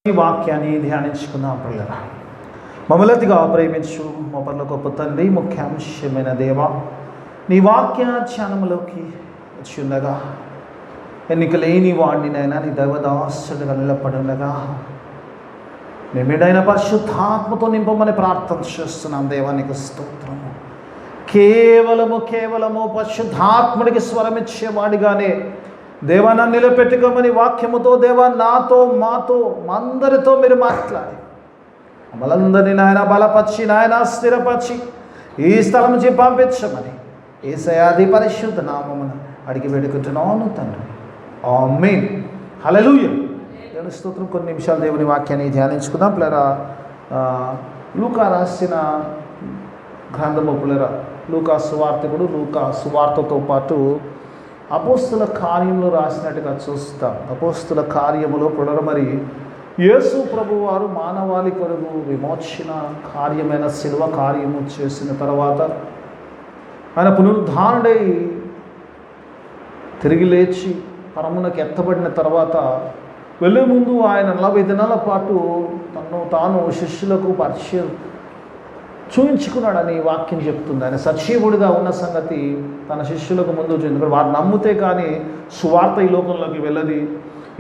ఈ వాక్యాన్ని ధ్యానించుకుందాం పిల్లరా. మమ్మల్నిగా ప్రేమించు మా పరలోకపు తండ్రి, ముఖ్యాంశమైన దేవ, నీ వాక్య ధ్యానములోకి వచ్చి ఉండగా ఎన్నికలేని వాడినైనా నీ దైవదాసుడుగా నిలబడుండగా మేమేడైనా పరిశుద్ధాత్మతో నింపమని ప్రార్థన చేస్తున్నాం. దేవానికి స్తోత్రము. కేవలము పరిశుద్ధాత్ముడికి స్వరమిచ్చేవాడిగానే దేవా నన్ను నిలబెట్టుకోమని వాక్యముతో దేవా నాతో మాతో అందరితో మీరు మాట్లాడి మమ్మల్ందరినీ నాయన బలపరిచి నాయన స్థిరపరిచి ఈ స్థలం నుంచి పంపించమని యేసయ్య పరిశుద్ధ నామమున అడిగి వేడుకుంటున్నాను తండ్రి. ఆమేన్. హల్లెలూయా. దేవుని స్తోత్రం. కొన్ని నిమిషాలు దేవుని వాక్యాన్ని ధ్యానించుకుందాం పిల్లరా. లూకా రాసిన గ్రంథము పిల్లరా, లూకా సువార్తికుడు లూకా సువార్తతో పాటు అపోస్తుల కార్యములు రాసినట్టుగా చూస్తాం. అపోస్తుల కార్యములో పునరు మరి యేసు ప్రభు వారు మానవాళి కొరకు విమోచన కార్యమైన శిలువ కార్యము చేసిన తర్వాత ఆయన పునరుద్ధారణై తిరిగి లేచి పరమునకు ఎత్తబడిన తర్వాత వెళ్ళే ముందు ఆయన 40 దినాల పాటు తను తాను శిష్యులకు పరిచయం చూయించుకున్నాడని వాక్యం చెప్తుంది. ఆయన సజీవుడిగా ఉన్న సంగతి తన శిష్యులకు ముందు ఎందుకంటే వారు నమ్మితే కానీ సువార్త ఈ లోకంలోకి వెళ్ళది.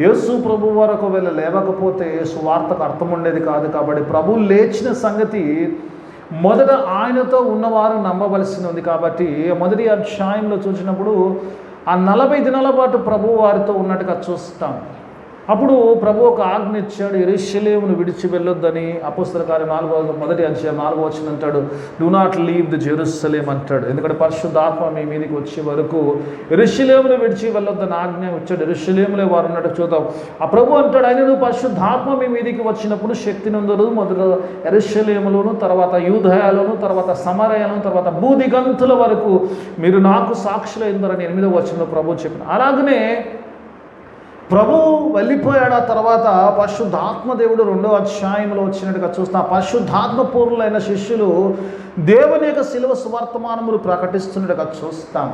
యేసు ప్రభు వరకు లేవకపోతే సువార్తకు అర్థం ఉండేది కాదు. కాబట్టి ప్రభు లేచిన సంగతి మొదట ఆయనతో ఉన్నవారు నమ్మవలసి ఉంది. కాబట్టి మొదటి అధ్యాయంలో చూసినప్పుడు ఆ 40 దినాల పాటు ప్రభు వారితో ఉన్నట్టుగా చూస్తాం. అప్పుడు ప్రభు ఒక ఆజ్ఞ ఇచ్చాడు, యెరూషలేమును విడిచి వెళ్ళొద్దని. అపోస్తల కార్యం మొదటి అధ్యాయం 4వ వచనం అంటాడు, do not leave the Jerusalem అంటాడు. ఎందుకంటే పరిశుద్ధాత్మ మీ మీదకి వచ్చే వరకు యెరూషలేమును విడిచి వెళ్ళొద్దని ఆజ్ఞ ఇచ్చాడు. యెరూషలేములో వారు ఉన్నట్టు చూద్దాం. ఆ ప్రభు అంటాడు, ఆయన నువ్వు పరిశుద్ధాత్మ మీ మీదకి వచ్చినప్పుడు శక్తి నొందరు. మొదట యెరూషలేములోను, తర్వాత యూదయలోను, తర్వాత సమరయలోను, తర్వాత భూదిగంతుల వరకు మీరు నాకు సాక్షులు అయిందరని 8వ వచనంలో ప్రభు చెప్పిన. అలాగనే ప్రభు వెళ్ళిపోయాడు. ఆ తర్వాత పరిశుద్ధాత్మ దేవుడు 2వ అధ్యాయంలో వచ్చినట్టుగా చూస్తాం. పరిశుద్ధాత్మ పూర్ణులైన శిష్యులు దేవుని యొక్క శిలువ సువర్తమానములు ప్రకటిస్తున్నట్టుగా చూస్తాం.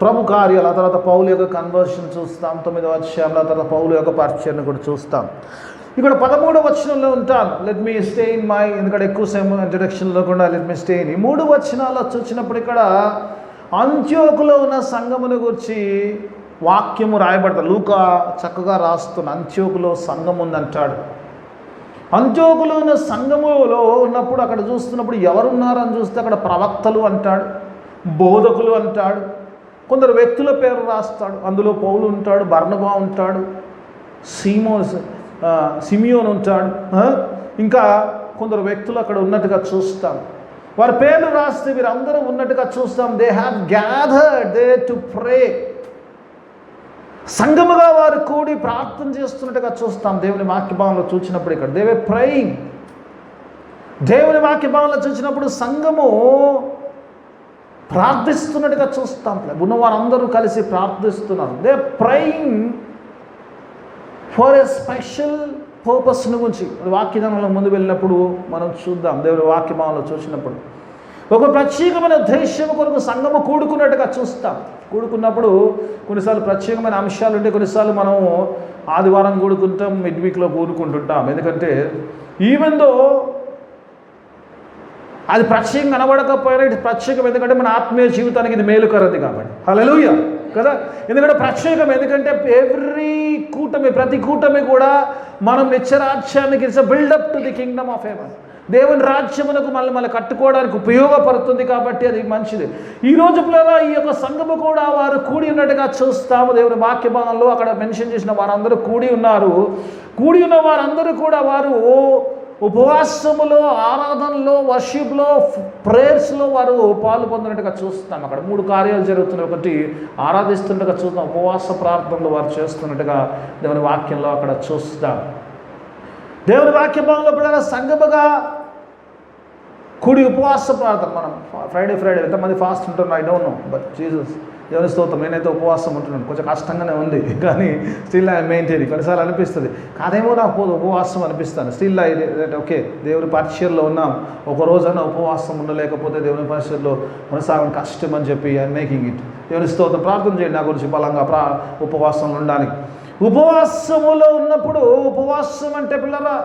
ప్రభు కార్యాలు, ఆ తర్వాత పౌలు యొక్క కన్వర్షన్ చూస్తాం. 9వ అధ్యాయంలో ఆ తర్వాత పౌలు యొక్క పరిచయను కూడా చూస్తాం. ఇక్కడ 13వ వచనంలో ఉంటాను, let me stay in my, ఎందుకంటే ఎక్కువ సేపు ఇంట్రడక్షన్లో కూడా లెట్ మీ స్టే ఇన్. 3 వచనాల్లో చూసినప్పుడు ఇక్కడ అంత్యోకులో ఉన్న సంఘమును గురించి వాక్యము రాయబడతాడు. లూకా చక్కగా రాస్తున్న అంత్యోకులో సంఘం ఉందంటాడు. అంత్యోకులో ఉన్న సంఘములో ఉన్నప్పుడు అక్కడ చూస్తున్నప్పుడు ఎవరున్నారని చూస్తే అక్కడ ప్రవక్తలు అంటాడు, బోధకులు అంటాడు, కొందరు వ్యక్తుల పేరు రాస్తాడు. అందులో పౌలు ఉంటాడు, బర్నబా ఉంటాడు, సిమియోన్ ఉంటాడు, ఇంకా కొందరు వ్యక్తులు అక్కడ ఉన్నట్టుగా చూస్తాం. వారి పేర్లు రాస్తే వీరందరూ ఉన్నట్టుగా చూస్తాం. They have gathered they to pray. సంఘముగా వారు కూడి ప్రార్థన చేస్తున్నట్టుగా చూస్తాం. దేవుని వాక్యభావంలో చూసినప్పుడు ఇక్కడ దే వర్ ప్రేయింగ్. దేవుని వాక్యభావంలో చూసినప్పుడు సంఘము ప్రార్థిస్తున్నట్టుగా చూస్తాం. ఉన్నవారందరూ కలిసి ప్రార్థిస్తున్నారు. They praying for a special purpose గురించి వాక్యదానంలో ముందు వెళ్ళినప్పుడు మనం చూద్దాం. దేవుని వాక్యభావంలో చూసినప్పుడు ఒక ప్రత్యేకమైన ఉద్దేశం కొరకు సంఘము కూడుకున్నట్టుగా చూస్తాం. కూడుకున్నప్పుడు కొన్నిసార్లు ప్రత్యేకమైన అంశాలు ఉంటే, కొన్నిసార్లు మనం ఆదివారం కూడుకుంటాం, మిడ్ వీక్లో కూడుకుంటుంటాం. ఎందుకంటే ఈవెన్ దో అది ప్రత్యేకంగా కనబడకపోయినా ఇది ప్రత్యేకం, ఎందుకంటే మన ఆత్మీయ జీవితానికి ఇది మేలుకరది కాబట్టి. హల్లెలూయా కదా. ఎందుకంటే ప్రత్యేకం, ఎందుకంటే ప్రతి కూటమి కూడా మనం నిత్యరాజ్యానికి it's build up to the kingdom of heaven. దేవుని రాజ్యమునకు మళ్ళీ కట్టుకోవడానికి ఉపయోగపడుతుంది కాబట్టి అది మంచిది. ఈరోజు పిల్లల ఈ యొక్క సంఘము కూడా వారు కూడి ఉన్నట్టుగా చూస్తాము. దేవుని వాక్యభాగంలో అక్కడ మెన్షన్ చేసిన వారందరూ కూడి ఉన్నారు. కూడి ఉన్న వారందరూ కూడా వారు ఉపవాసములో, ఆరాధనలో, వర్షిప్లో, ప్రేయర్స్లో వారు పాలు పొందినట్టుగా చూస్తాం. అక్కడ 3 కార్యాలు జరుగుతున్నాయి. ఒకటి ఆరాధిస్తున్నట్టుగా చూస్తాం, ఉపవాస ప్రార్థనలు వారు చేస్తున్నట్టుగా దేవుని వాక్యంలో అక్కడ చూస్తాం. దేవుని వాక్యభావంలో పిల్లల సంఘముగా కూడి ఉపవాస ప్రార్థన. మనం ఫ్రైడే ఎంతమంది ఫాస్ట్ ఉంటున్నాం I don't know, but Jesus దేవుని స్తోత్రం, నేనైతే ఉపవాసం ఉంటున్నాను. కొంచెం కష్టంగానే ఉంది కానీ స్టిల్ ఐ మెయింటైన్. కొన్నిసార్లు అనిపిస్తుంది కాదేమో నాకు ఉపవాసం అనిపిస్తాను. స్టిల్ ఐ ఓకే, దేవుని పరిచర్లో ఉన్నాం, ఒక రోజైనా ఉపవాసం ఉండలేకపోతే దేవుని పరిచర్లో కొనసాగడం కష్టం అని చెప్పి ఐ మేకింగ్ ఇట్. దేవుని స్తోత్రం. ప్రార్థన చేయండి నా గురించి బలంగా ఉపవాసం ఉండడానికి. ఉపవాసములో ఉన్నప్పుడు, ఉపవాసం అంటే పిల్లరా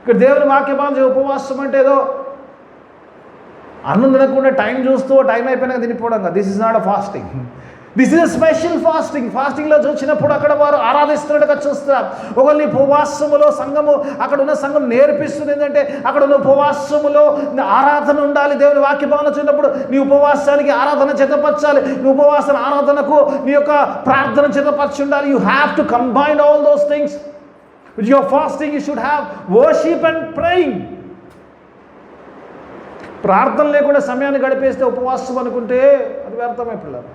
ఇక్కడ దేవుని వాక్యభాగం, ఉపవాసం అంటే ఏదో అన్నం తినకుండా టైం చూస్తూ టైం అయిపోయినాక తినిపోవడం కదా. This is not a fasting, this is a special fasting. ఫాస్టింగ్లో చూసినప్పుడు అక్కడ వారు ఆరాధిస్తున్నట్టుగా చూస్తారు. ఒకళ్ళు ఉపవాసములో సంఘము, అక్కడ ఉన్న సంఘం నేర్పిస్తుంది ఏంటంటే అక్కడ ఉన్న ఉపవాసములో ఆరాధన ఉండాలి. దేవుని వాక్యభావన చూసినప్పుడు నీ ఉపవాసానికి ఆరాధన చేతపరచాలి, నీ ఉపవాసన ఆరాధనకు నీ యొక్క ప్రార్థన చేతపరచి ఉండాలి. You have to combine all those things with your fasting. You should have worship and praying. ప్రార్థన లేకుండా సమయాన్ని గడిపేస్తే ఉపవాసం అనుకుంటే అది వ్యర్థమే పిల్లలు.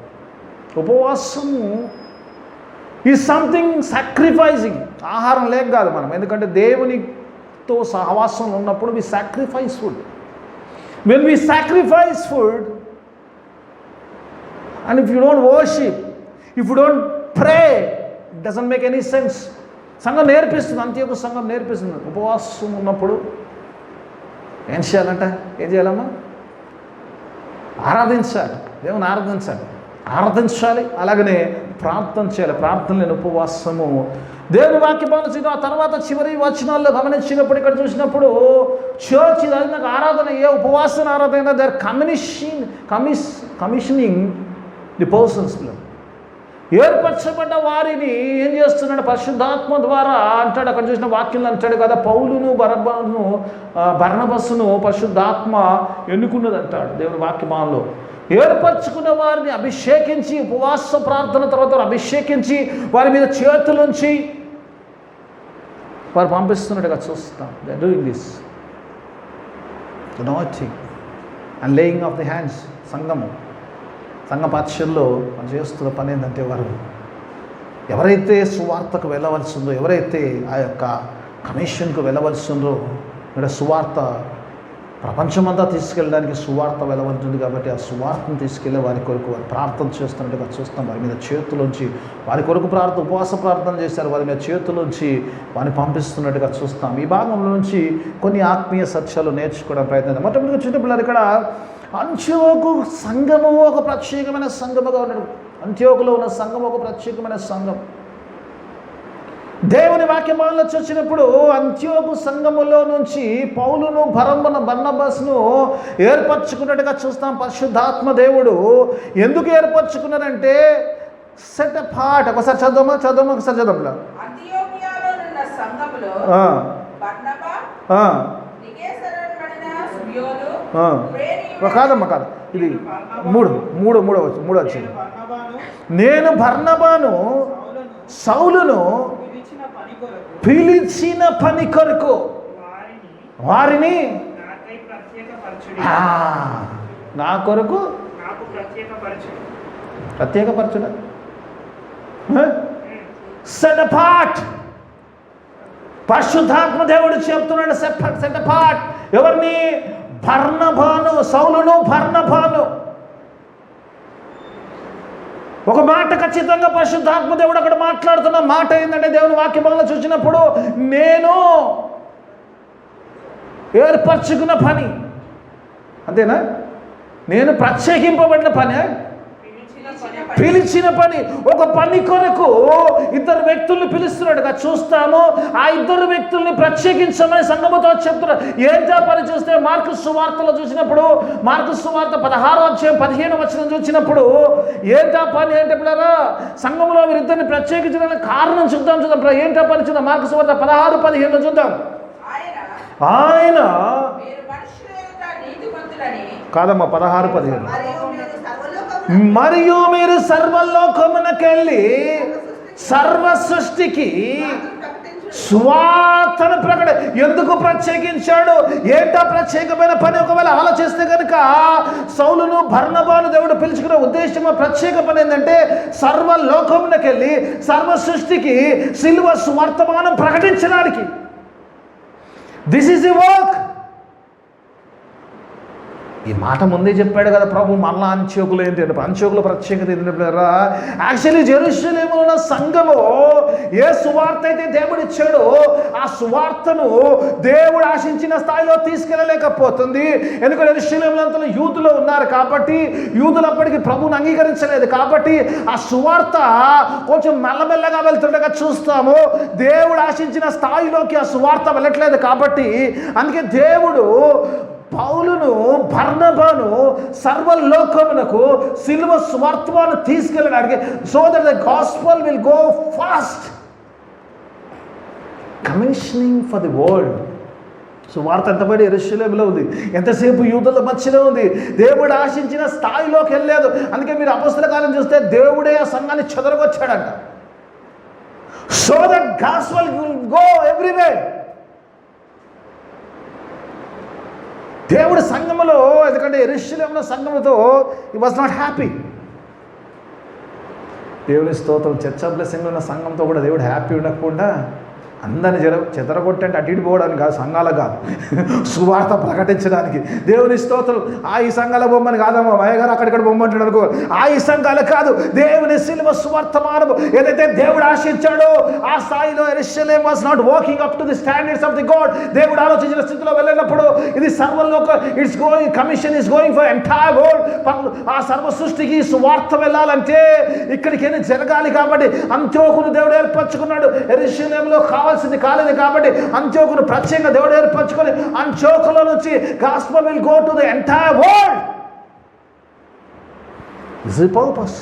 ఉపవాసము ఈజ్ సంథింగ్ సాక్రిఫైజింగ్. ఆహారం లేక కాదు మనం, ఎందుకంటే దేవునితో సహవాసంలో ఉన్నప్పుడు we sacrifice food. When we sacrifice food and if you don't worship, if you don't pray, it doesn't make any sense. సంఘం నేర్పిస్తుంది, అంత్యోక సంఘం నేర్పిస్తుంది. ఉపవాసం ఉన్నప్పుడు ఏం చేయాలంట? ఏం చేయాలమ్మా? ఆరాధించాలి, దేవుని ఆరాధించాలి, అలాగనే ప్రార్థన చేయాలి. ప్రార్థన లేని ఉపవాసము దేవుని వాక్యభావన. ఆ తర్వాత చివరి వచనాల్లో గమనించినప్పుడు, ఇక్కడ చూసినప్పుడు చర్చ్ ఇది నాకు ఆరాధన, ఏ ఉపవాసన ఆరాధన, they are commissioning the persons. ఏర్పరచబడ్డ వారిని ఏం చేస్తున్నాడు? పరిశుద్ధాత్మ ద్వారా అంటాడు. అక్కడ చూసిన వాక్యంలో అంటాడు కదా, పౌలును బర్నబస్సును పరిశుద్ధాత్మ ఎన్నుకున్నది అంటాడు దేవుని వాక్యమానంలో. ఏర్పరచుకున్న వారిని అభిషేకించి, ఉపవాస ప్రార్థన తర్వాత అభిషేకించి వారి మీద చేతులుంచి వారు పంపిస్తున్నట్టుగా చూస్తాం. They are doing this anointing and laying of the hands. సంఘ పాఠశాలలో చేస్తున్న పని ఏంటంటే, వారు ఎవరైతే సువార్తకు వెళ్ళవలసి ఉందో, ఎవరైతే ఆ యొక్క కమిషన్కు వెళ్ళవలసి ఉందో, ఇక్కడ సువార్త ప్రపంచమంతా తీసుకెళ్ళడానికి సువార్త వెళ్ళవలసింది కాబట్టి ఆ సువార్తను తీసుకెళ్ళి వారి కొరకు వారు ప్రార్థన చేస్తున్నట్టుగా చూస్తాం. వారి మీద చేతులోంచి వారి కొరకు ఉపవాస ప్రార్థన చేశారు, వారి మీద చేతులోంచి వారిని పంపిస్తున్నట్టుగా చూస్తాం. ఈ భాగంలో నుంచి కొన్ని ఆత్మీయ సత్యాలు నేర్చుకోవడం ప్రయత్నం. మొట్టమొదటిగా చిన్నపిల్లలు ఇక్కడ అంత్యోకు సంఘము ఒక ప్రత్యేకమైన సంఘముగా ఉన్నాడు. అంత్యోకులో ఉన్న సంఘం ఒక ప్రత్యేకమైన సంఘం. దేవుని వాక్యమాలలో చూసినప్పుడు అంత్యోకు సంఘములో నుంచి పౌలును బర్నబాసును ఏర్పరచుకున్నట్టుగా చూస్తాం. పరిశుద్ధాత్మ దేవుడు ఎందుకు ఏర్పరచుకున్నారంటే సెట్ అపార్ట్. ఒకసారి చదవమా ఒకసారి చదవమా. కాదమ్మా కాదు, ఇది మూడో వచ్చింది. నేను బర్నబాను సౌలును పిలిచిన పని కొరకు వారిని నా కొరకు ప్రత్యేకపరచుడా. Set apart. పరిశుద్ధాత్మ దేవుడు చెప్తున్నాడు సెట్ అపార్ట్. ఎవరిని? బర్నబాను, సౌలును బర్నబాను. ఒక మాట ఖచ్చితంగా పరిశుద్ధాత్మ దేవుడు అక్కడ మాట్లాడుతున్న మాట ఏంటంటే, దేవుని వాక్యభాగంలో చూసినప్పుడు నేను ఏర్పరచుకున్న పని, అంతేనా? నేను ప్రత్యేకింపబడిన పని, పిలిచిన పని. ఒక పని కొరకు ఇద్దరు వ్యక్తుల్ని పిలుస్తున్నట్టుగా చూస్తాము. ఆ ఇద్దరు వ్యక్తుల్ని ప్రత్యేకించమని సంఘముతో చెప్తున్నారు. ఏంటా పని చూస్తే మార్కు సువార్తలో చూసినప్పుడు, మార్కు సువార్త 16వ అధ్యాయం 15వ వచనం చూసినప్పుడు ఏంటా పని అంటే పిల్లరా, సంఘములో వీరిద్దరిని ప్రత్యేకించడానికి కారణం చూద్దాం. ఏంటా పని చూద్దాం. మార్కు సువార్త 16:15 చూద్దాం. ఆయన కాదమ్మా 16:15. మరియు మీరు సర్వలోకమునకెళ్ళి సర్వ సృష్టికి స్వార్థను ప్రకట. ఎందుకు ప్రత్యేకించాడు? ఏంటా ప్రత్యేకమైన పని? ఒకవేళ ఆలోచిస్తే కనుక సౌలును బర్నబాను దేవుడు పిలుచుకున్న ఉద్దేశం, ప్రత్యేక పని ఏంటంటే సర్వలోకమునకెళ్ళి సర్వ సృష్టికి సిలువ సువర్తమానం ప్రకటించడానికి. This is the work. ఈ మాట ముందే చెప్పాడు కదా ప్రభు. మళ్ళా అంత్యోకులు ఏంటి అంటే అంత్యోకుల ప్రత్యేకత ఏంటంటారా, యాక్చువల్లీ జెరూసలేములో ఉన్న సంఘము ఏ సువార్త అయితే దేవుడు ఇచ్చాడో ఆ సువార్తను దేవుడు ఆశించిన స్థాయిలో తీసుకెళ్ళలేకపోతుంది. ఎందుకంటే జెరూసలేములో అంతలో యూదులు ఉన్నారు కాబట్టి, యూదులు అప్పటికి ప్రభువుని అంగీకరించలేదు కాబట్టి ఆ సువార్త కొంచెం మెల్లమెల్లగా వెళ్తుండగా చూస్తాము. దేవుడు ఆశించిన స్థాయిలోకి ఆ సువార్త వెళ్ళట్లేదు కాబట్టి అందుకే దేవుడు పౌలును బర్నబాను సర్వలోకమునకు సిలువ సువార్తను తీసుకెళ్ళడానికి, so that the gospel will go fast. Commissioning for the world. సువార్త ఎంతబడి యెరూషలేములో ఉంది, ఎంతసేపు యూదుల మధ్యలో ఉంది. దేవుడు ఆశించిన స్థాయిలోకి వెళ్ళలేదు. అందుకే మీరు అపొస్తల కాలం చూస్తే దేవుడే ఆ సంఘాన్ని చెదరగొచ్చాడంట. So that gospel will go everywhere. దేవుడు సంఘములో, ఎందుకంటే యెరూషలేములో సంఘముతో హి వాజ్ నాట్ హ్యాపీ. దేవుని స్తోత్రం. చర్చ్ ఆఫ్ బ్లెస్సింగ్లో ఉన్న సంఘంతో కూడా దేవుడు హ్యాపీ ఉండకుండా అందరిని చెదరగొట్టి అంటే అటు ఇటు పోవడానికి కాదు, సంఘాలకు కాదు, సువార్త ప్రకటించడానికి. దేవుని స్తోత్రం. ఈ సంఘాల బొమ్మని కాదమ్మా అయ్యగారు అక్కడిక్కడ బొమ్మంటాడు అనుకో, ఈ సంఘాలకు కాదు, దేవుని సిలువ సువార్తమానము ఏదైతే దేవుడు ఆశించాడో ఆ స్థాయిలో యెరూషలేం was not walking up to the standards of the God. దేవుడు ఆలోచించిన స్థితిలో వెళ్ళినప్పుడు ఇది సర్వలోక it's going, commission is going for entire world. ఆ సర్వ సృష్టికి సువార్త వెళ్ళాలంటే ఇక్కడికి ఏమి జరగాలి కాబట్టి అంత్యోకును దేవుడు ఏర్పరచుకున్నాడు. యెరూషలేంలో కావాల్సింది కాలేదు కాబట్టి అంత్యోకును ప్రత్యేకంగా దేవుడు ఏర్పరచుకొని అంత్యోకులో నుంచి gospel will go to the entire world. This is purpose.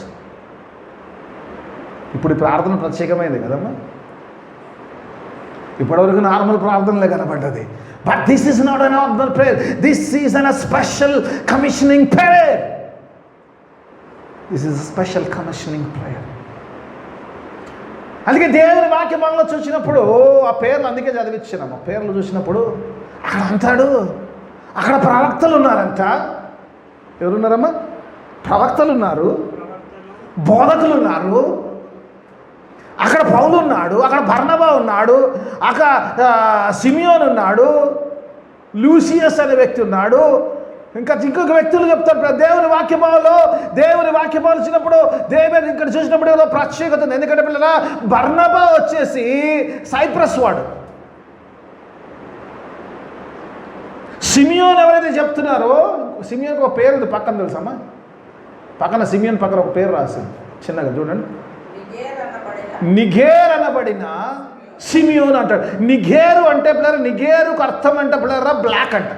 ఇప్పుడు ఈ ప్రార్థన ప్రత్యేకమైంది కదమ్మా. ఇప్పటివరకు నార్మల్ ప్రార్థనలే కనబడ్డది. But this is not an normal prayer. This is an special commissioning prayer. This is a special commissioning prayer. అందుకే దేవుని వాక్యంలో చూసినప్పుడు ఆ పేర్లు అందుకే చదివించినాము. పేర్లు చూసినప్పుడు అక్కడ అంటాడు, అక్కడ ప్రవక్తలు ఉన్నారంట. ఎవరున్నారమ్మా? ప్రవక్తలు ఉన్నారు, బోధకులు ఉన్నారు. అక్కడ పౌలు ఉన్నాడు, అక్కడ బర్నబా ఉన్నాడు, అక్కడ సిమియోన్ ఉన్నాడు, లూసియస్ అనే వ్యక్తి ఉన్నాడు, ఇంకొక వ్యక్తులు చెప్తారు. దేవుని వాక్యభావం వచ్చినప్పుడు దేవుని ఇక్కడ చూసినప్పుడు ఏదో ప్రత్యేకత ఉంది. ఎందుకంటే పిల్లల బర్నబా వచ్చేసి సైప్రస్ వాడు. సిమియోన్ ఎవరైతే చెప్తున్నారో, సిమియోన్కి ఒక పేరు ఉంది పక్కన, తెలుసమ్మా? పక్కన సిమియోన్ పక్కన ఒక పేరు రాసింది చిన్నగా చూడండి. నిగేర్ అనబడిన సిమియోన్ అంటాడు. నిగేరు అంటే పిల్లలు, నిగేరుకు అర్థం అంటే పిల్లరా బ్లాక్ అంట.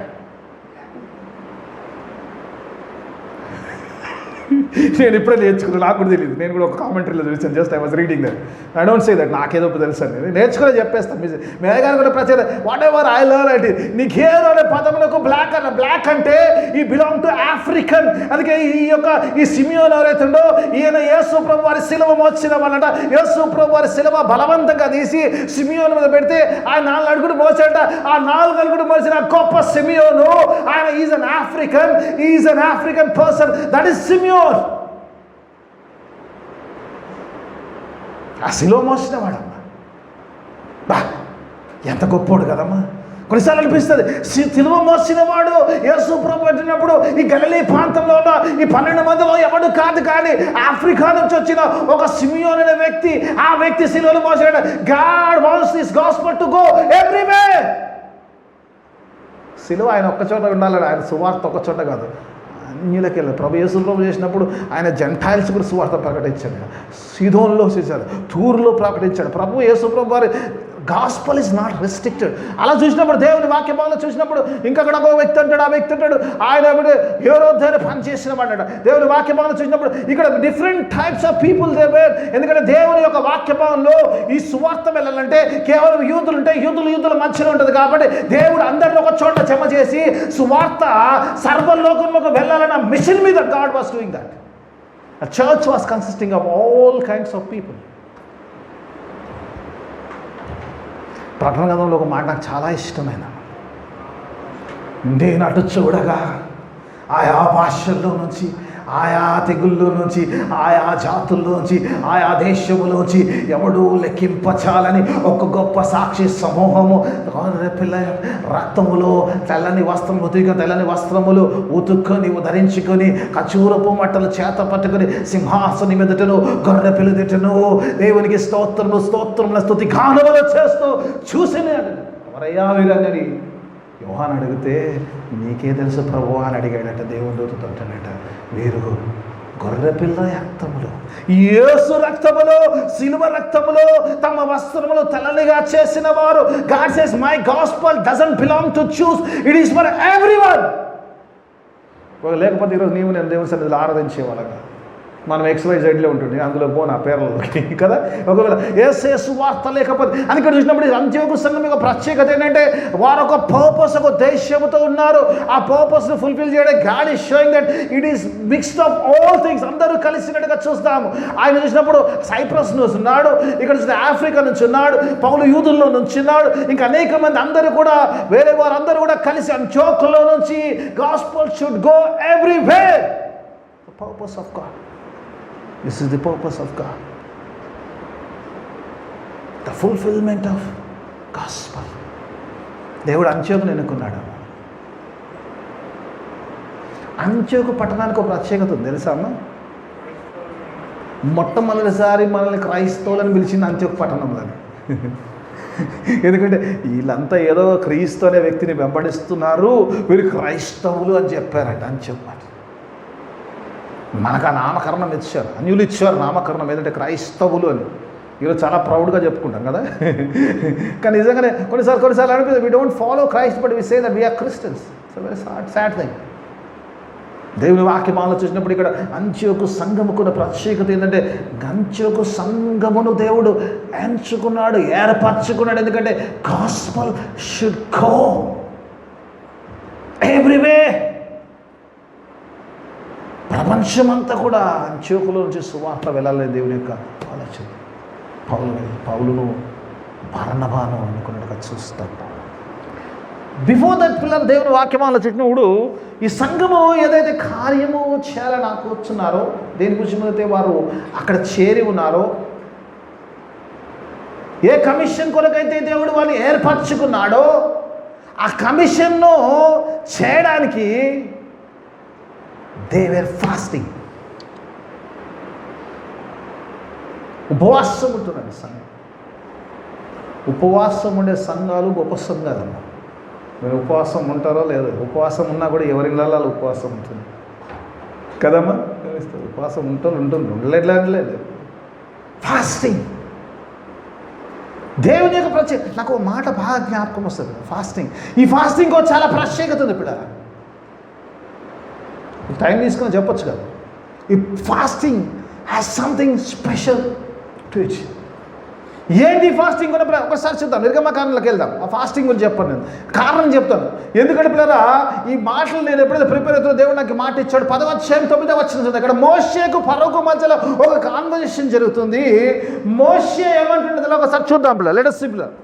నేను ఇప్పుడే నేర్చుకున్నాను, నాకు కూడా తెలియదు. నేను కూడా ఒక కామెంటరీలో చూసాను, just I was reading that. I don't say that, నాకేదో తెలుసు అని నేర్చుకునే చెప్పేస్తాను. మేఘాలు కూడా ప్రత్యేక వాట్ ఎవర్ ఐ లర్న్ అంటే నిగేరు అనే పదములకు బ్లాక్ అన్న, బ్లాక్ అంటే ఈ బిలాంగ్ టు ఆఫ్రికన్. అందుకే ఈ సిమియోన్ ఎవరైతే ఉండో ఈయన యేసు ప్రభు వారి శిలువ మోసినమన్నట. యేసు ప్రభు వారి శిలువ బలవంతంగా తీసి సిమియోన్ మీద పెడితే ఆయన 4 అడుగులు మోసాడట. ఆ 4 అడుగులు మోసిన గొప్ప సిమియోను ఆయన is an African person. That is Simeon. ఆ శిలువ మోసినవాడమ్మా. బా ఎంత గొప్పోడు కదమ్మా. కొన్నిసార్లు అనిపిస్తుంది, శిలువ మోసినవాడు యేసు ప్రభు అంటున్నప్పుడు ఈ గలిలీ ప్రాంతంలో ఉన్న ఈ 12 మందిలో ఎవడు కాదు, కానీ ఆఫ్రికా నుంచి వచ్చిన ఒక సిమియోన్ అనే వ్యక్తి, ఆ వ్యక్తి శిలువను మోసాడు. God wants this gospel to go everywhere. శిలువ ఆయన ఒక్క చోట ఉండాలని, ఆయన సువార్త ఒక్క చోట కాదు, అన్యులకి వెళ్ళారు. ప్రభు యేసు ప్రభు చేసినప్పుడు ఆయన జెంటైల్స్ కూడా సువార్త ప్రకటించాడు. సీదోన్లో చేశాడు, తూరులో ప్రకటించాడు. ప్రభు యేసు ప్రభు వారి గాస్పల్ ఇస్ నాట్ రెస్ట్రిక్టెడ్. అలా చూసినప్పుడు దేవుని వాక్యభావంలో చూసినప్పుడు ఇంకక్కడ ఒక వ్యక్తి అంటాడు, ఆ వ్యక్తి అంటాడు ఆయన హేరోద్య పని చేసినవాడు. దేవుని వాక్యభావంలో చూసినప్పుడు ఇక్కడ different types of people they were. ఎందుకంటే దేవుని యొక్క వాక్యభావంలో ఈ సువార్త వెళ్ళాలంటే కేవలం యూదులు ఉంటే యూదుల మధ్యలో ఉంటుంది కాబట్టి దేవుడు అందరిని ఒక చోట జమ చేసి సువార్త సర్వలోకంలోకి వెళ్ళాలన్న మిషన్ మీద God was doing that. A church was consisting of all kinds of people. ప్రకటన గ్రంథంలో ఒక మాట నాకు చాలా ఇష్టమైన, నేను అటు చూడగా ఆయా భాషల్లో నుంచి ఆయా తెగుల్లో నుంచి, ఆయా జాతుల్లోంచి, ఆయా దేశములోంచి ఎవడూ లెక్కింపచాలని ఒక గొప్ప సాక్షి సమూహము పిల్ల రక్తములో తెల్లని వస్త్రము, తెల్లని వస్త్రములు ఉతుక్కొని ధరించుకొని ఖర్జూరపు మట్టలు చేత పట్టుకొని సింహాసనం మీదటను గొర్రె పిల్ల తిట్టను దేవునికి స్తోత్రముల స్తుతి గానములు చేస్తూ చూసినాడు. ఎవరయ్యా వీరని యోహాను అడిగితే నీకే తెలుసు ప్రభువా అని అడిగాడట. దేవుని దూతతో అంటాడట, వీరు గొర్రెపిల్ల రక్తములు, యేసు రక్తములో, సిలువ రక్తములో తమ వస్త్రములు తెల్లనిగా చేసిన వారు. God says my gospel doesn't belong to choose, it is for everyone. లేకపోతే ఈరోజు నీవు నేను దేవుని సన్నిధిలో ఆరాధించేవాళ్ళగా మనం XYZలో ఉంటుంది, అందులో పోను ఆ పేర్లలోకి కదా. ఒకవేళ యేసు వార్త లేకపోతే అని ఇక్కడ చూసినప్పుడు అంత్యోకు సంఘం యొక్క ప్రత్యేకత ఏంటంటే వారు ఒక పర్పస్, ఒక దేశంతో ఉన్నారు. ఆ పర్పస్ను ఫుల్ఫిల్ చేయడం God is showing that it is mixed of all things. అందరూ కలిసినట్టుగా చూస్తాము. ఆయన చూసినప్పుడు సైప్రస్ నుంచి ఉన్నాడు, ఇక్కడ చూస్తే ఆఫ్రికా నుంచి ఉన్నాడు, పౌలు యూదుల్లో నుంచి ఉన్నాడు, ఇంకా అనేక మంది అందరూ కూడా వేరే వారందరూ కూడా కలిసి అంత్యోకులో నుంచి gospel should go everywhere. The purpose of God. This is the purpose of God. The fulfillment of gospel. దేవుడు అంత్యోకును ఎన్నుకున్నాడు. అంత్యోకు పట్టణానికి ఒక ప్రత్యేకత ఉంది తెలుసా అమ్మ? మొట్టమొదటిసారి మనల్ని క్రైస్తవులను పిలిచింది అంత్యోకు పట్టణంలోని. ఎందుకంటే వీళ్ళంతా ఏదో క్రీస్తు అనే వ్యక్తిని వెంబడిస్తున్నారు, వీరు క్రైస్తవులు అని చెప్పారంట అంత్యోకు మాట. మనకు ఆ నామకరణం ఇచ్చారు, అన్యులు ఇచ్చారు నామకరణం, ఏంటంటే క్రైస్తవులు అని. ఈరోజు చాలా ప్రౌడ్గా చెప్పుకుంటాం కదా. కానీ నిజంగానే కొన్నిసార్లు అనిపిస్తుంది we don't follow Christ but we say that we are Christians. So very sad thing. దేవుని వాక్యమాలను చూసినప్పుడు ఇక్కడ అంత్యోకు సంఘముకున్న ప్రత్యేకత ఏంటంటే అంత్యోకు సంఘమును దేవుడు ఎంచుకున్నాడు, ఏర్పరచుకున్నాడు. ఎందుకంటే గాస్పెల్ షుడ్ గో ఎవ్రీవేర్. ప్రపంచమంతా కూడా అంత్యోకులో నుంచి సువార్త వెళ్ళాలి దేవుని యొక్క ఆలోచన. పౌలును బర్నబాను అనుకున్నట్టుగా చూస్తాం. బిఫోర్ దట్ పిల్లలు దేవుని వాక్యమాలను చెప్పినప్పుడు ఈ సంఘము ఏదైతే కార్యము చేయాలని కూర్చున్నారో, దేని గురించి అయితే వారు అక్కడ చేరి ఉన్నారో, ఏ కమిషన్ కొరకైతే దేవుడు వాళ్ళు ఏర్పరచుకున్నాడో ఆ కమిషన్ను చేయడానికి they were fasting. ఉపవాసం ఉంటున్నాడు సంఘం. ఉపవాసం ఉండే సంఘాలు గొప్ప సంఘాలు అన్న. మీరు ఉపవాసం ఉంటారో లేదో, ఉపవాసం ఉన్నా కూడా ఎవరి ఇళ్ళలో ఉపవాసం ఉంటుంది కదమ్మా. ఉపవాసం ఉంటుంది ఉండలేదు. ఫాస్టింగ్ దేవుని యొక్క ప్రత్యేక. నాకు ఒక మాట బాగా జ్ఞాపకం వస్తుంది, ఫాస్టింగ్. ఈ ఫాస్టింగ్ చాలా ప్రత్యేకత ఉంది. ఇప్పుడు టైం తీసుకొని చెప్పొచ్చు కదా. ఈ fasting has something special to it. ఏంటి ఫాస్టింగ్ కూడా ఒకసారి చూద్దాం. నిర్గమకాండంలోకి వెళ్దాం. ఆ ఫాస్టింగ్ గురించి చెప్పాను, నేను కారణం చెప్తాను. ఎందుకంటే పిల్లరా ఈ మాటలు నేను ఎప్పుడైతే ప్రిపేర్ అవుతున్నా దేవుడు నాకు మాట ఇచ్చాడు. 10వ అధ్యాయం 9వ వచనం అక్కడ మోషేకు ఫరోకు మధ్యలో ఒక కాన్వర్సేషన్ జరుగుతుంది. మోషే ఏమంటుండదో ఒకసారి చూద్దాం పిల్లలు. లెట్ us see పిల్లలు.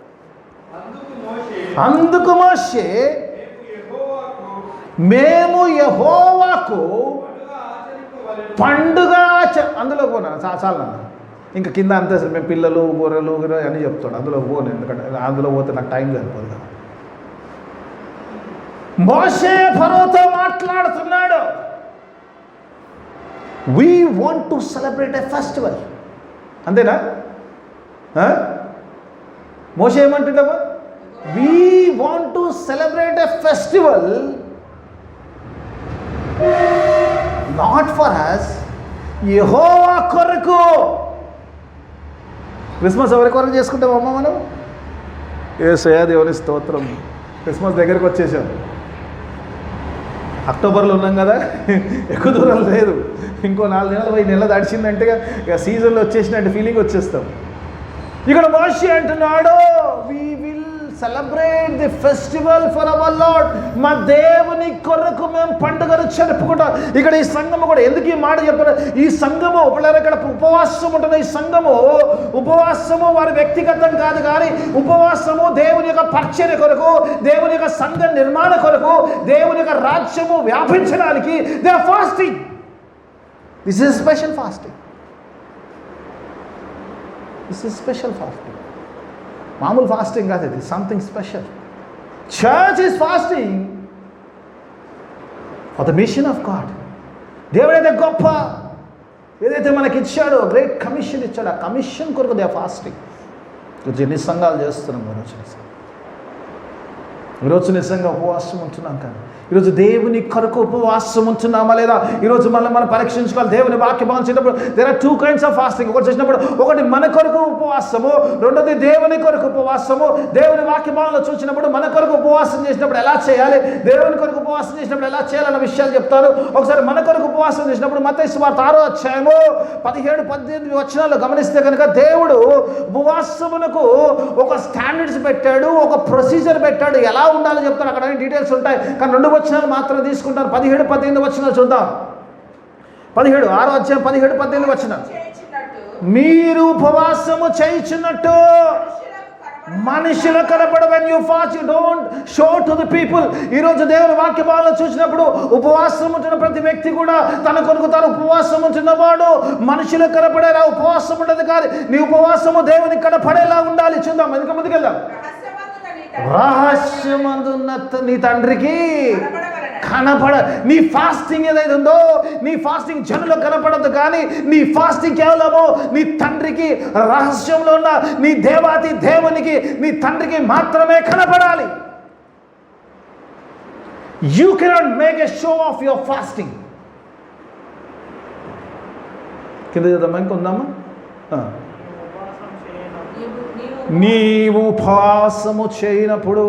అందుకు మోషే మేము యెహోవాకు పండుగ అందులో పోనా చాలా ఇంకా కింద అంతే సార్. మేము పిల్లలు గొర్రెలు అని చెప్తాడు, అందులో పోను. ఎందుకంటే అందులో పోతే నాకు టైం సరిపోదు కదా. మోషే ఫరోతో మాట్లాడుతున్నాడు, we want to celebrate a festival. అంతేనా? మోషే ఏమంటున్నావా? We want to celebrate a festival not for us, యెహోవా కొరకు. క్రిస్మస్ ఎవరి కొరకు చేసుకుంటామమ్మ మనం? యేసయ్య దేవుని స్తోత్రం. క్రిస్మస్ దగ్గరికి వచ్చేసాం. అక్టోబర్లో ఉన్నాం కదా, ఎక్కువ దూరం లేదు. ఇంకో 4 నెలలు 5 నెలలు దాడిచిందంటే ఇక సీజన్లో వచ్చేసినట్టు ఫీలింగ్ వచ్చేస్తాం. ఇక్కడ మోషే అంటున్నాడు, we will celebrate the festival for our Lord. మా దేవుని కొరకు మేము పండుగను జరుపుకుంటాం. ఇక్కడ ఈ సంఘము కూడా ఎందుకు ఈ మాట చెప్పారు? ఈ సంఘము పిల్లలు ఇక్కడ ఉపవాసం ఉంటుంది. ఈ సంఘము ఉపవాసము వారి వ్యక్తిగతం కాదు, కానీ ఉపవాసము దేవుని యొక్క పరిచర్య కొరకు, దేవుని యొక్క సంఘ నిర్మాణ కొరకు, దేవుని యొక్క రాజ్యము వ్యాపించడానికి they are fasting. This is special fasting. This is special fasting. మామూలు ఫాస్టింగ్ కాదు, ఇది something special. Church is fasting for the mission of God. దేవుడైతే గొప్ప ఏదైతే మనకి ఇచ్చాడో, గ్రేట్ కమిషన్ ఇచ్చాడు, ఆ కమిషన్ కొరకు దే ఫాస్టింగ్. ఈరోజు ఎన్ని సంఘాలు చేస్తున్నాం? ఈరోజు నిజంగా ఉపవాసం ఉంటున్నాం కానీ ఈరోజు దేవుని కొరకు ఉపవాసం ఉంటున్నామా లేదా? ఈరోజు మనం పరీక్షించుకోవాలి. దేవుని వాక్యం చేసినప్పుడు there are 2 kinds of fasting. ఒకటి చేసినప్పుడు ఒకటి మన కొరకు ఉపవాసము, రెండోది దేవుని కొరకు ఉపవాసము. దేవుని వాక్యంలో చూసినప్పుడు మన కొరకు ఉపవాసం చేసినప్పుడు ఎలా చేయాలి, దేవుని కొరకు ఉపవాసం చేసినప్పుడు ఎలా చేయాలన్న విషయాలు చెప్తారు. ఒకసారి మన కొరకు ఉపవాసం చేసినప్పుడు మత్తయి సువార్త 6వ అధ్యాయము 17-18 వచనాలు గమనిస్తే కనుక దేవుడు ఉపవాసమునకు ఒక స్టాండర్డ్స్ పెట్టాడు, ఒక ప్రొసీజర్ పెట్టాడు. ఎలా ఉండాలో చెప్తాడు. అక్కడ డీటెయిల్స్ ఉంటాయి కానీ 2 వచనాలు మాత్రం తీసుకుంటారు. 17-18 వచనాలు చూద్దాం. 6వ అధ్యాయం 17-18 వచనాలు. మీరు ఉపవాసము చేయుచున్నట్టు మనుషులు కనపడు. when you fast you don't show to the people. ఈరోజు దేవుని వాక్యభావంలో చూసినప్పుడు ఉపవాసం ఉంటున్న ప్రతి వ్యక్తి కూడా తన కొరకు తాను ఉపవాసం ఉంటున్నవాడు మనుషులు కనపడేలా ఉపవాసం ఉండదు. కానీ నీ ఉపవాసము దేవునికి కనపడేలా ఉండాలి. చూద్దాం, ఎందుకు ముందుకెళ్దాం. రహస్యమందున్న నీ తండ్రికి కనపడ. నీ ఫాస్టింగ్ ఏదైతే ఉందో, నీ ఫాస్టింగ్ జనులకు కనపడదు కానీ నీ ఫాస్టింగ్ కేవలము నీ తండ్రికి, రహస్యంలో ఉన్న నీ దేవాతి దేవునికి, నీ తండ్రికి మాత్రమే కనపడాలి. You cannot make a show off your fasting. కింద చేద్దామా, ఇంకొందామా? నీవు ఉపవాసము చేయనప్పుడు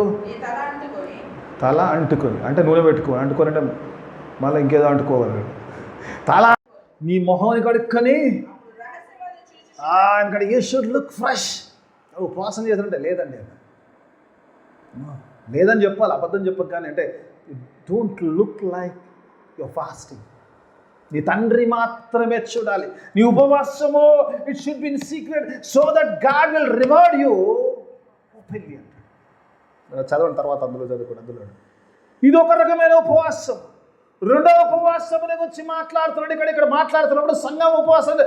తల అంటుకొని, అంటే నూనె అంటుకొని అంటే మళ్ళీ ఇంకేదో అంటుకోవాలి. తల నీ మొహం కడుక్కొని ఇక్కడ యూ షుడ్ లుక్ ఫ్రెష్. ఉపవాసం చేస్తుంటే లేదండి, లేదని చెప్పాలి, అబద్ధం చెప్పక. కానీ అంటే don't look like your fasting. నీ తండ్రి మాత్రమే చూడాలి. నీ ఉపవాసము it should be in secret so that God will reward you openly. చదవండి తర్వాత అందులో చదువుకోండి. అందులో ఇది ఒక రకమైన ఉపవాసం. రెండవ ఉపవాసం గురించి మాట్లాడుతున్నాడు. ఇక్కడ మాట్లాడుతున్నప్పుడు సంఘం ఉపవాసం.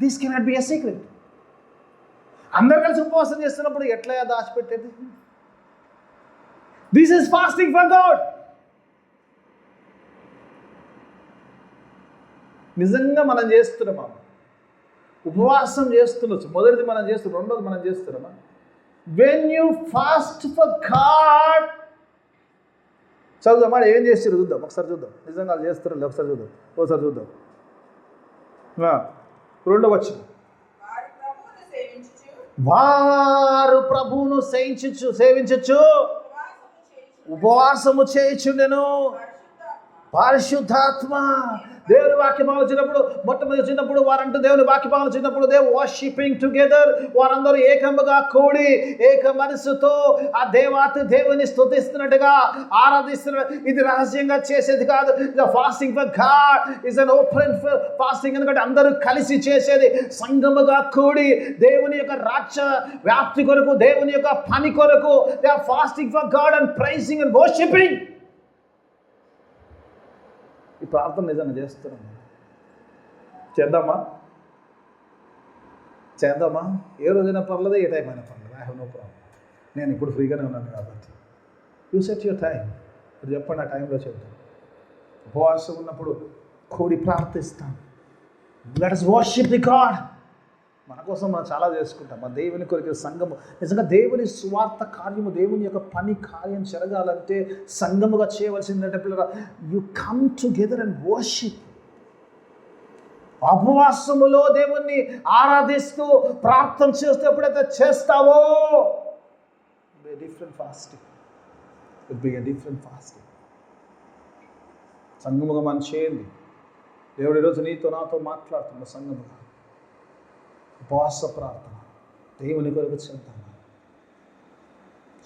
This cannot be a secret. అందరు కలిసి ఉపవాసం చేస్తున్నప్పుడు ఎట్లా దాచిపెట్టేది? This is fasting for God. నిజంగా మనం చేస్తున్నామా? ఉపవాసం చేస్తుండొచ్చు. మొదటిది మనం చేస్తున్నాం, రెండోది మనం చేస్తున్నామా? When you fast for God. చదువుదామా, ఏం చేస్తారు చూద్దాం, ఒకసారి చూద్దాం. నిజంగా వాళ్ళు చేస్తారు, ఒకసారి చూద్దాం. రెండవ వచనం. వారు ప్రభువును సేవించచ్చు ఉపవాసము చేయుచుండెను పరిశుద్ధాత్మ. దేవుని వాక్యం ఆలోచించినప్పుడు మొట్టమొదటి వచ్చినప్పుడు వారంటూ దేవుని వాక్యం ఆలోచించినప్పుడు దే వర్షిపింగ్ టుగెదర్. వారందరూ ఏకముగా కూడి ఏక మనసుతో ఆ దేవుని స్తుతిస్తున్నట్టుగా ఆరాధిస్తున్నారు. ఇది రహస్యంగా చేసేది కాదు. Fasting for God is an open fasting. ఎందుకంటే అందరూ కలిసి చేసేది, సంఘముగా కూడి దేవుని యొక్క రాజ్య వ్యాప్తి కొరకు, దేవుని యొక్క పని కొరకు they are fasting for God and praising and worshipping. ఈ ప్రార్థన నిజంగా చేస్తున్నాం. చేద్దామా? ఏ రోజైనా పర్లేదు, ఏ టైం అయినా పర్లేదు. I have no problem. నేను ఇప్పుడు ఫ్రీగానే ఉన్నాను కాబట్టి యూ సెట్ యువర్ టైం. ఇప్పుడు చెప్పండి, ఆ టైంలో చెప్తాను. ఉపవాసం ఉన్నప్పుడు కూడి ప్రార్థిస్తాం. Let us worship the God. మన కోసం మనం చాలా చేసుకుంటాం. మన దేవుని కొరకు సంఘము నిజంగా దేవుని సువార్త కార్యము, దేవుని యొక్క పని కార్యం జరగాలంటే సంఘముగా చేయవలసిందంటే పిల్లరా, you come together and worship. ఉపవాసములో దేవుణ్ణి ఆరాధిస్తూ ప్రార్థన చేస్తూ ఎప్పుడైతే చేస్తావో different fasting. It be a different fasting. సంఘముగా మనం చేయండి. దేవుడు ఈరోజు నీతో నాతో మాట్లాడుతున్న సంఘముగా ఉపవాస ప్రార్థన దేవుని కొరకు చేద్దాం.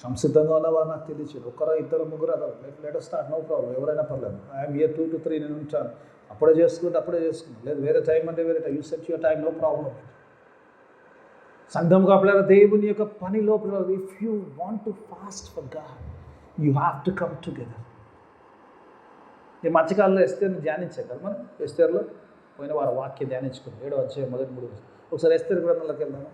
సంసిద్ధంగా ఉన్నవారు నాకు తెలియదు. ఒకరు ఇద్దరు ముగ్గురు లెట్ స్టార్ట్, నో ప్రాబ్లం. ఎవరైనా పర్లేదు. ఐఎమ్ హియర్ 2 to 3 నేను ఉంటాను. అప్పుడే చేసుకుంటాను. లేదు వేరే టైం అంటే వేరే time. You set your time, no problem. సంఘంగా పిల్లల దేవుని యొక్క పనిలో పిల్లలు, if you want to fast for God you have to come together. ఈ మధ్యకాలంలో ఎస్తేర్ని ధ్యానించాం కదా మనం. ఎస్తేర్లో పోయిన వారు వాక్యం ధ్యానించుకుని 7వ అధ్యాయం మొదటి 3 ఒకసారి ఎస్తేరు గ్రంథంలోకి వెళ్దాము.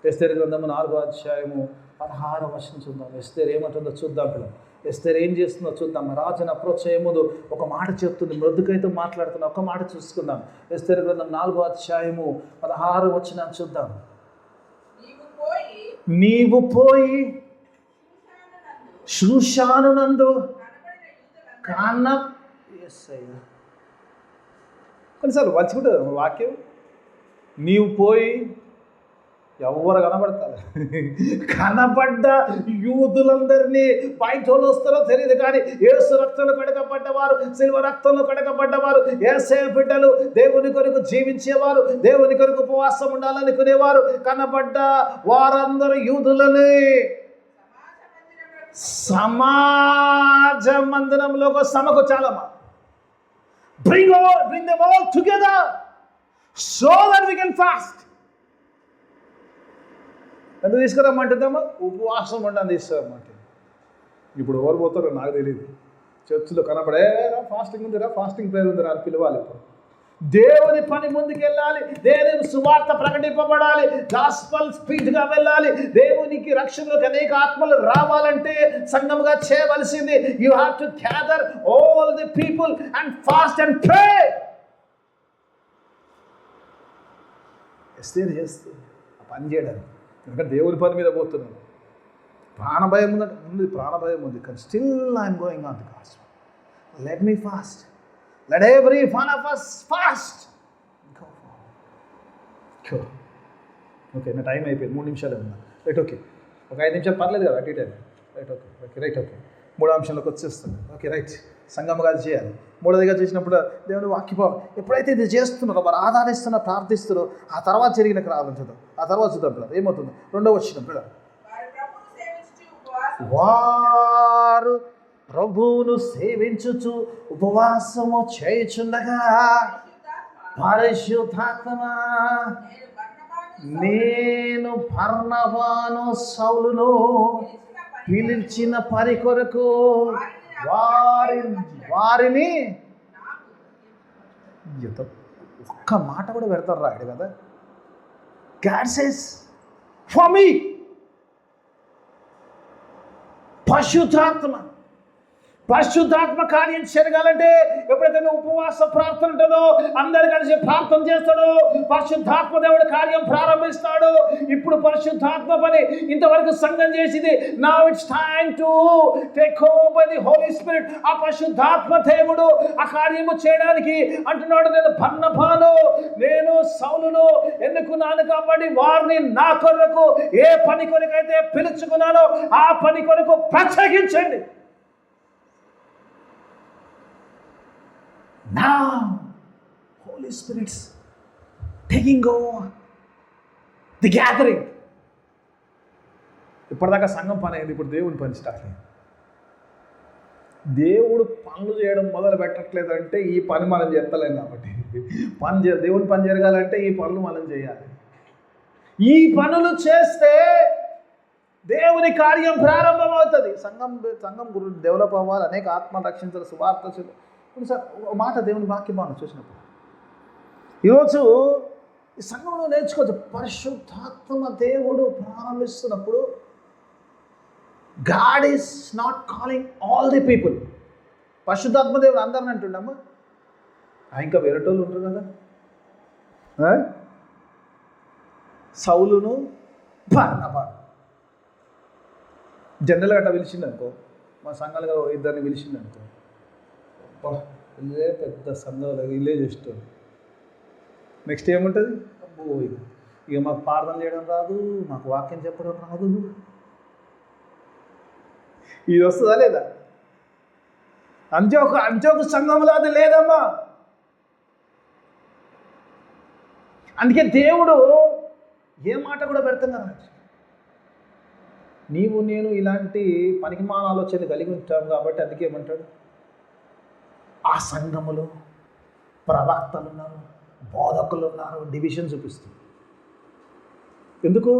ఎస్తేరు గ్రంథము 4వ అధ్యాయము 16వ వచనం చూద్దాం. ఎస్తేరు ఏమంటుందో చూద్దాం. పిల్లలు ఎస్తేరు ఏం చేస్తుందో చూద్దాం. రాజును అప్రోచ్ అయ్యే ముందు ఒక మాట చెప్తుంది, మృదుకైతే మాట్లాడుతున్న ఒక మాట చూసుకుందాం. ఎస్తేరు గ్రంథం 4వ అధ్యాయము 16వ వచనం చూద్దాం. నీవు పోయి షూషానునందు కొన్నిసార్లు మంచిగుంటుంది వాక్యం. నీవు పోయి ఎవరు కనబడతారు, కనబడ్డ యూదులందరినీ బయటోళ్ళు వస్తారో తెలియదు, కానీ యేసు రక్తంలో కడగబడ్డవారు, సిల్వ రక్తంలో కడగబడ్డవారు, యేసే బిడ్డలు, దేవుని కొరకు జీవించేవారు, దేవుని కొరకు ఉపవాసం ఉండాలనుకునేవారు, కనబడ్డ వారందరూ యూదులని సమాజ మందిరంలో సమకూర్చాలమ్మా. Bring them all together so that we can fast. ఎందుకు తీసుకురమ్మంటుందమ్మా? ఉపవాసం ఉండని తీసుకురమ్మంట. ఇప్పుడు ఎవరు పోతారో నాకు తెలియదు. చర్చిలో కనపడేరా ఫాస్టింగ్ ఉందిరా, ఫాస్టింగ్ ప్రేయర్ ఉందిరా అని పిలవాలి. ఇప్పుడు దేవుని పని ముందుకు వెళ్ళాలి, దేవుని సువార్త ప్రకటింపబడాలి, గాస్పల్ స్పీడ్గా వెళ్ళాలి. దేవునికి రక్షణలోకి అనేక ఆత్మలు రావాలంటే సంఘముగా చేయవలసింది, you have to gather all the people and fast and pray. ఎస్తేరు చేస్తుంది ఆ పని చేయడానికి, ఎందుకంటే దేవుని పని మీద పోతున్నాను. ప్రాణభయం ఉంది, ప్రాణభయం ఉంది, కానీ still I'm going on the gospel. Let me fast. Let every one of us fast. Go for. Okay, నా టైం అయిపోయింది, 3 నిమిషాలే ఉన్నా. రైట్, ఓకే, ఒక 5 నిమిషాలు పర్లేదు కదా అటు ఇటు. రైట్, ఓకే 3వ అంశంలోకి వచ్చేస్తుంది. ఓకే రైట్, సంగమగా చేయాలి. 3వదిగా చేసినప్పుడు దేవుని వాక్యభావం ఎప్పుడైతే ఇది చేస్తున్నారో, వారు ఆధారిస్తున్న ప్రార్థిస్తున్నారో, ఆ తర్వాత జరిగిన రావడం చూద్దాం. ఆ తర్వాత చూద్దాం పిల్లలు ఏమవుతుందో. 2వ వచనం పిల్లలు, వారు ప్రభువును సేవించుచు ఉపవాసము చేయుచుండగా పరిశుద్ధాత్మ నేను బర్నబాను సౌలును పిలిచిన పని కొరకు వారిని ఒక్క మాట కూడా పెడతారు రాడు కదా. God says for me, పరిశుద్ధాత్మ కార్యం జరగాలంటే ఎప్పుడైతే ఉపవాస ప్రార్థన ఉంటుందో, అందరు కలిసి ప్రార్థన చేస్తాడో, పరిశుద్ధాత్మ దేవుడు కార్యం ప్రారంభిస్తాడు. ఇప్పుడు పరిశుద్ధాత్మ పని ఇంతవరకు సంఘం చేసింది. Now it's time to take over by the Holy Spirit. ఆ పరిశుద్ధాత్మ దేవుడు ఆ కార్యము చేయడానికి అంటున్నాడు, నేను బర్నబాను నేను సౌలును ఎన్నుకున్నాను కాబట్టి వారిని నా కొరకు ఏ పని కొరకైతే పిలుచుకున్నానో ఆ పని కొరకు ప్రత్యేకించండి. Now, Holy Spirit's taking over the gathering. ఇప్పటిదాకా సంఘం పని అయింది, ఇప్పుడు దేవుని పని స్టార్ట్ అయింది. దేవుడు పనులు చేయడం మొదలు పెట్టట్లేదంటే ఈ పని మనం చేస్తలేం కాబట్టి. దేవుని పని జరగాలంటే ఈ పనులు మనం చేయాలి. ఈ పనులు చేస్తే దేవుని కార్యం ప్రారంభమవుతుంది. సంఘం గురించి డెవలప్ అవ్వాలి, అనేక ఆత్మ రక్షించాలి, సువార్త. కొన్నిసారి ఒక మాట దేవుని వాక్యం బాగా చూసినప్పుడు ఈరోజు ఈ సంఘంలో నేర్చుకోవచ్చు. పరిశుద్ధాత్మ దేవుడు ప్రారంభిస్తున్నప్పుడు God is not calling all the people. పరిశుద్ధాత్మ దేవుడు అందరిని అంటుండమ్మా, ఇంకా వేరేటోళ్ళు ఉంటారు కదా. సౌలును బర్నబాను జనరల్గా అట్లా పిలిచిందనుకో, మా సంఘాలుగా ఇద్దరిని పిలిచిందనుకో, ఇల్లే పెద్ద సంఘంలో ఇల్లే చేస్తారు. నెక్స్ట్ ఏముంటుంది, అబ్బో ఇక మాకు ప్రార్థన చేయడం రాదు, మాకు వాక్యం చెప్పడం రాదు. ఇది వస్తుందా లేదా? అంత్యోక సంఘంలో అది లేదమ్మా. అందుకే దేవుడు ఏ మాట కూడా పెడుతున్నారు, నీవు నేను ఇలాంటి పనికిమాల ఆలోచన కలిగి ఉంటాం కాబట్టి అందుకే ఏమంటాడు, ఆ సంఘములో ప్రవక్తలు ఉన్నారు, బోధకులు ఉన్నారు, డివిజన్ చూపిస్తుంది. ఎందుకు?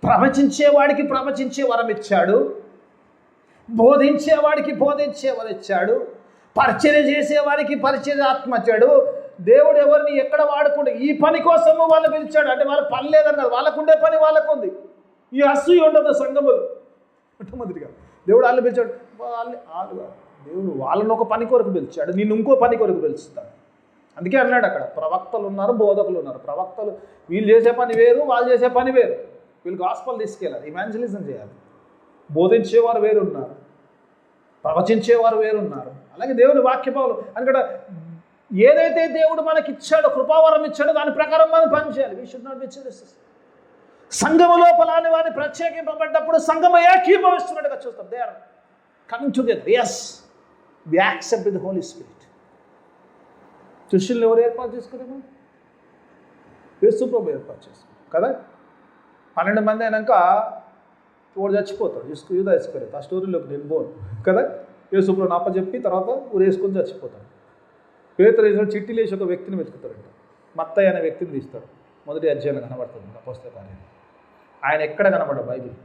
ప్రవచించేవాడికి ప్రవచించే వరం ఇచ్చాడు, బోధించేవాడికి బోధించే వరం ఇచ్చాడు, పరిచర్య చేసేవాడికి పరిచర్య ఆత్మ ఇచ్చాడు, దేవుడు ఎవరిని ఎక్కడ వాడుకుంటే ఈ పని కోసము వాళ్ళు పిలిచాడు అంటే వాళ్ళకి పని లేదని కాదు, వాళ్ళకుండే పని వాళ్ళకు ఉంది. ఈ అసూయ ఉండదు సంఘములు. మొట్టమొదటిగా దేవుడు వాళ్ళు పిలిచాడు, దేవుడు వాళ్ళని ఒక పని కొరకు పిలిచాడు, నిన్ను ఇంకో పని కొరకు పిలుస్తాడు. అందుకే అన్నాడు అక్కడ ప్రవక్తలు ఉన్నారు, బోధకులు ఉన్నారు. ప్రవక్తలు వీళ్ళు చేసే పని వేరు, వాళ్ళు చేసే పని వేరు. వీళ్ళు గాస్పల్ తీసుకెళ్ళాలి, ఇవాంజలిజం చేయాలి. బోధించేవారు వేరున్నారు, ప్రవచించేవారు వేరున్నారు. అలాగే దేవుని వాక్యపాలు అందుకడ ఏదైతే దేవుడు మనకి ఇచ్చాడో, కృపావరం ఇచ్చాడో దాని ప్రకారం మనం పనిచేయాలి. We should not be serious. సంఘము లోపల వారిని ప్రత్యేకింపబడ్డప్పుడు సంఘము ఏకీభవిస్తున్నట్టుగా చూస్తాం. They are coming together. Yes, we accept the Holy Spirit. శిష్యుల్ని ఎవరు ఏర్పాటు చేసుకున్నాము? యేసు ప్రభు ఏర్పాటు చేసుకున్నాం కదా. 12 మంది అయినాక వాడు చచ్చిపోతాడు. యూదా ఇస్కరియోతు. ఆ స్టోరీలోకి నేను పోను కదా. యేసు ప్రభుని అప్పచెప్పి తర్వాత ఊరేసుకొని చచ్చిపోతాడు. పేతురు చిట్టీలు వేసి ఒక వ్యక్తిని వెతుకుతాడంట. మత్తయి అనే వ్యక్తిని తీస్తాడు. మొదటి అధ్యాయంలో కనబడుతుంది అపోస్తల కార్యాలు. ఆయన ఎక్కడ కనబడ్డా బైబిల్.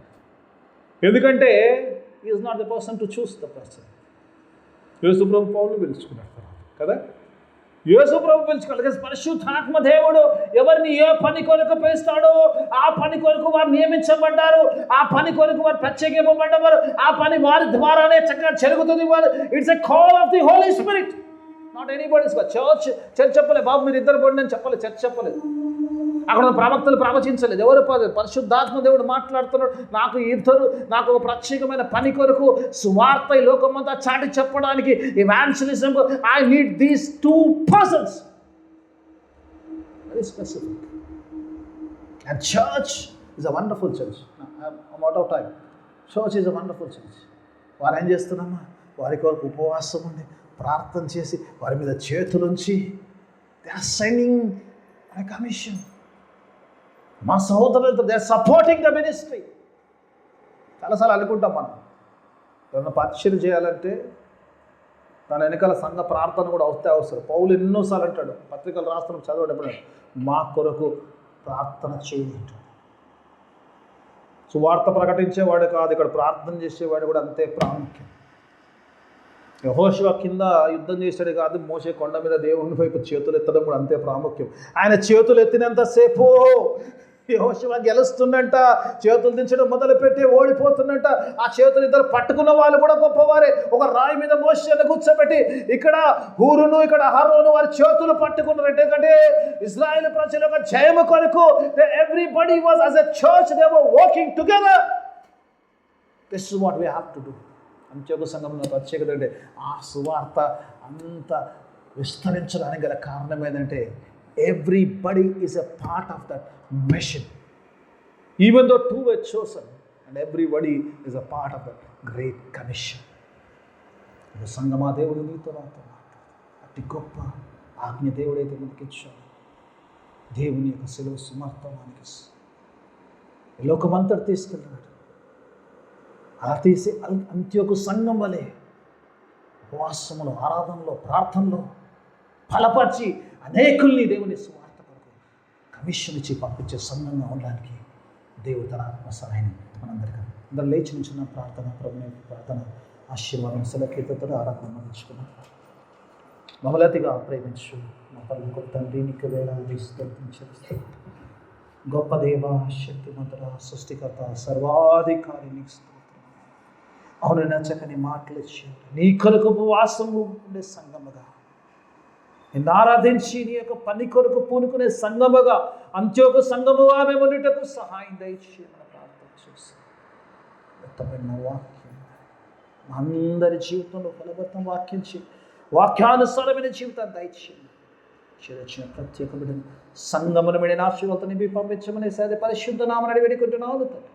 ఎందుకంటే is not the person to choose the person. యేసు ప్రభు పౌలుని పిలుచుకున్నాడు కదా. యేసు ప్రభు పిలుచుకోవాలి. పరిశుద్ధాత్మ దేవుడు ఎవరిని ఏ పని కొరకు పిలుస్తాడో ఆ పని కొరకు వారు నియమించబడ్డారు, ఆ పని కొరకు వారు ప్రత్యేకింపబడ్డవారు, ఆ పని వారి ద్వారానే చక్కగా జరుగుతుంది. వారు it's a call of the Holy Spirit, not anybody's. Church చెప్పలేదు బాబు, మీరు ఇద్దరు పడి నేను చెప్పలేదు, చర్చ్ చెప్పలేదు. అక్కడ ప్రవక్తలు ప్రవచించలేదు. ఎవరు పరిశుద్ధాత్మ దేవుడు మాట్లాడుతున్నాడు. నాకు ఒక ప్రత్యేకమైన పని కొరకు సువార్త ఈ లోకమంతా చాటి చెప్పడానికి evangelism I need these 2 persons. Very specific. And church is a wonderful church. I'm out of time. Church is a wonderful church. వారు ఏం చేస్తున్నామా, వారి కొరకు ఉపవాసం ఉండి ప్రార్థన చేసి వారి మీద చేతులుంచి they are sending a commission. మా సహోదరులతో they are supporting the ministry. చాలాసార్లు అనుకుంటాం మనం ఎవరైనా పరిచయం చేయాలంటే దాని వెనకాల సంఘ ప్రార్థన కూడా అవసరం. పౌలు ఎన్నోసార్లు అంటాడు, పత్రికలు రాస్తున్నాం చదవడం, మా కొరకు ప్రార్థన చేయండి. సువార్త ప్రకటించేవాడు కాదు, ఇక్కడ ప్రార్థన చేసేవాడు కూడా అంతే ప్రాముఖ్యం. యెహోషువ కింద యుద్ధం చేశాడు కాదు, మోషే కొండ మీద దేవుని వైపు చేతులు ఎత్తడం కూడా అంతే ప్రాముఖ్యం. ఆయన చేతులు ఎత్తినంతసేపు యెహోషువ గెలుస్తుందంట. చేతులు దించడం మొదలుపెట్టి ఓడిపోతుందంట. ఆ చేతులు ఇద్దరు పట్టుకున్న వాళ్ళు కూడా గొప్పవారే. ఒక రాయి మీద మోషేను కూర్చోబెట్టి ఇక్కడ హూరును ఇక్కడ అహరోను వారి చేతులు పట్టుకున్నారు. ఎందుకంటే ఇశ్రాయేలు ప్రజల యొక్క జయము కొరకు everybody was as a church they were working together. This is what we have to do. అంత్యోక సంఘంలో ప్రత్యేకత అంటే ఆ సువార్త అంత విస్తరించడానికి గల కారణం ఏంటంటే everybody is a part of that mission. Even though 2 were chosen and everybody is a part of that great commission. సంగమా దేవుడు నీతో నాతో అతి గొప్ప ఆజ్ఞ దేవుడైతే మనకి ఇచ్చాడు. దేవుని యొక్క సెలవు సమర్థమానికి లోకమంతటి తీసుకెళ్ళాడు. అలా తీసి అంత్యోకు సంఘం వలె ఉపవాసములో, ఆరాధనలో, ప్రార్థనలో బలపరిచి అనేకుల్ని దేవుని సువార్త కొరకు కమిషన్ ఇచ్చి పంపించే సంఘంగా ఉండడానికి దేవుడు తన ఆత్మ సహాయం మనందరికీ. అందరూ లేచి నుంచిన ప్రార్థన, ప్రభుని ప్రార్థన ఆశీర్వాదం సెలకీతతో ఆరాధన మరించుకున్నాం. మమ్మలతిగా ప్రేమించు మా పరలోక తండ్రి, నీకు వేలాది స్తుతించు. గొప్ప దేవ, శక్తిమంతుడ, సృష్టికర్త, సర్వాధికారి నీకు స్తోత్రం. అవును, నచ్చకని మాటలు ఇచ్చాడు. నీ కొరకు ఉపవాసం ఉండే సంఘముగా నిన్ను ఆరాధించి నీ యొక్క పని కొరకు పూనుకునే సంఘముగా, అంత్యోక సంఘముగా మేము ఉండేటకు సహాయం దయచేయమని ప్రార్థన చేస్తాం. వ్యక్తపడిన వాక్యం మా అందరి జీవితంలో ఫలభరితం వాక్యానుసారమైన జీవితాన్ని దయచేయండి. చేరొచ్చిన ప్రత్యేక బిడ్డను సంఘమును విడిన ఆశీర్వాదాన్ని పంపించమని పరిశుద్ధ నామని వేడుకుంటున్నాను తండ్రి.